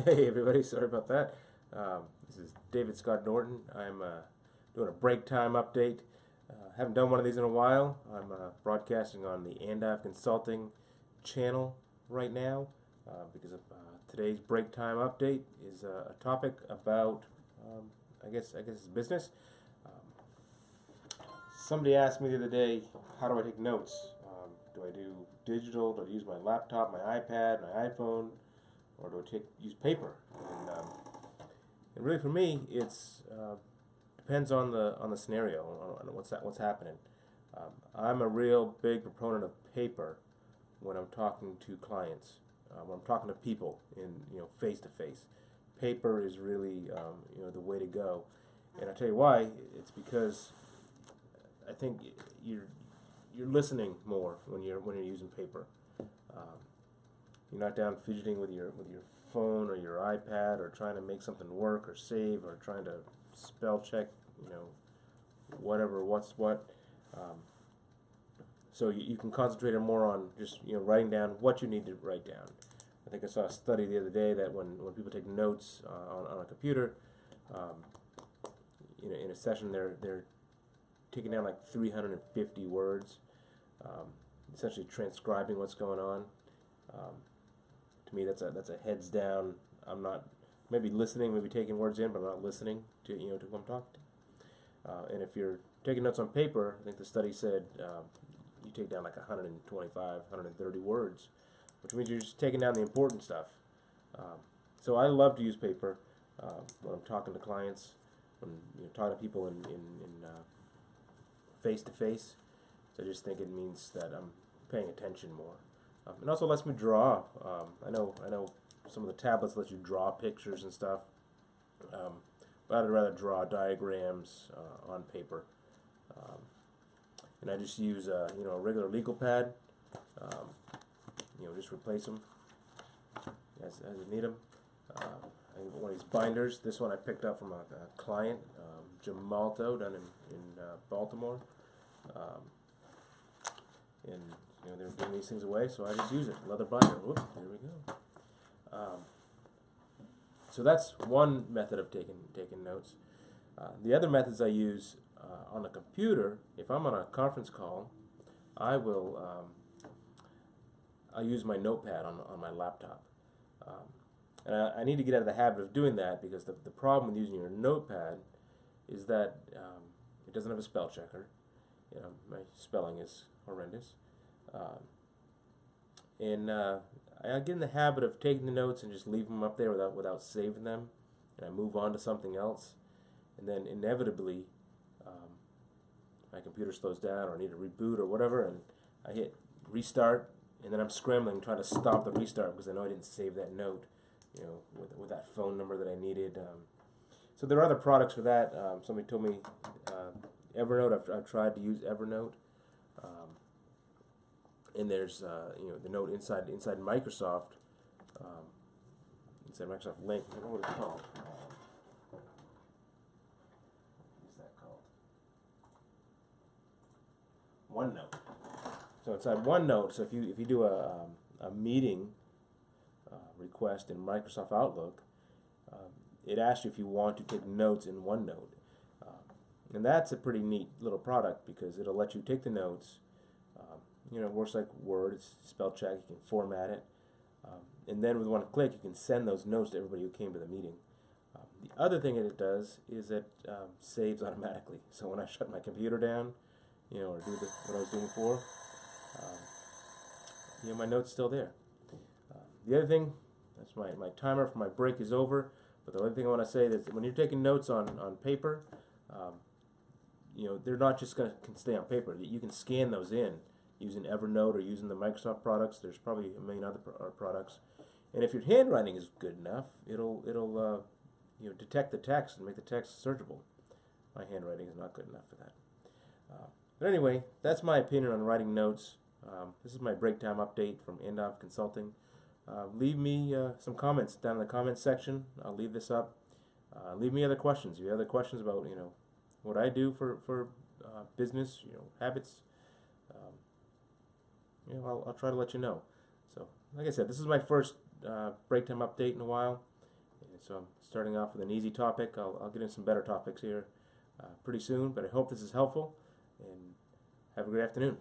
Hey everybody, sorry about that. This is David Scott Norton. I'm doing a break time update. Haven't done one of these in a while. I'm broadcasting on the Andav Consulting channel right now because of today's break time update is a topic about, I guess it's business. Somebody asked me the other day, how do I take notes? Do I do digital? Do I use my laptop, my iPad, my iPhone? Or do I use paper? And really, for me, it's depends on the scenario, on what's happening. I'm a real big proponent of paper when I'm talking to clients, when I'm talking to people in face to face. Paper is really the way to go, and I tell you why. It's because I think you're listening more when you're using paper. Um, You're not down fidgeting with your phone or your iPad or trying to make something work or save or trying to spell check, whatever, what's what. Um, so you can concentrate more on just writing down what you need to write down. I think I saw a study the other day that when people take notes on a computer, um, in a session they're taking down like 350 words, essentially transcribing what's going on. Um, to me, that's a heads down. I'm not maybe listening, maybe taking words in, but I'm not listening to who I'm talking to. And if you're taking notes on paper, I think the study said you take down like 125, 130 words, which means you're just taking down the important stuff. So I love to use paper when I'm talking to clients, when talking to people in face to face. So I just think it means that I'm paying attention more. It also lets me draw. I know some of the tablets let you draw pictures and stuff, but I'd rather draw diagrams on paper. Um, and I just use a regular legal pad. Um, just replace them as you need them. I have one of these binders. This one I picked up from a client, Gemalto, down in Baltimore. Um, and they're giving these things away, so I just use it. Leather binder. Whoop, there we go. So that's one method of taking notes. The other methods I use on the computer, if I'm on a conference call, I use my notepad on my laptop. And I need to get out of the habit of doing that because the problem with using your notepad is that it doesn't have a spell checker. My spelling is horrendous. And I get in the habit of taking the notes and just leave them up there without saving them, and I move on to something else, and then inevitably my computer slows down or I need to reboot or whatever, and I hit restart, and then I'm scrambling trying to stop the restart because I know I didn't save that note, with that phone number that I needed. So there are other products for that. Somebody told me Evernote. I've tried to use Evernote. And there's the note inside Microsoft, inside Microsoft Link. I don't know what it's called. What's that called? OneNote. So inside OneNote, so if you do a meeting request in Microsoft Outlook, it asks you if you want to take notes in OneNote, and that's a pretty neat little product because it'll let you take the notes. It works like Word. It's spell check. You can format it. And then with one click, you can send those notes to everybody who came to the meeting. The other thing that it does is it saves automatically. So when I shut my computer down, or do what I was doing before, my note's still there. The other thing, that's my timer for my break is over. But the other thing I want to say is that when you're taking notes on paper, they're not just going to stay on paper. You can scan those in using Evernote or using the Microsoft products. There's probably a million other products, and if your handwriting is good enough, it'll detect the text and make the text searchable. My handwriting is not good enough for that. But anyway, that's my opinion on writing notes. This is my break time update from Andav Consulting. Leave me some comments down in the comments section. I'll leave this up. Leave me other questions. If you have other questions about what I do for business, habits. I'll try to let you know. So, like I said, this is my first break time update in a while. So I'm starting off with an easy topic. I'll get into some better topics here pretty soon, but I hope this is helpful, and have a great afternoon.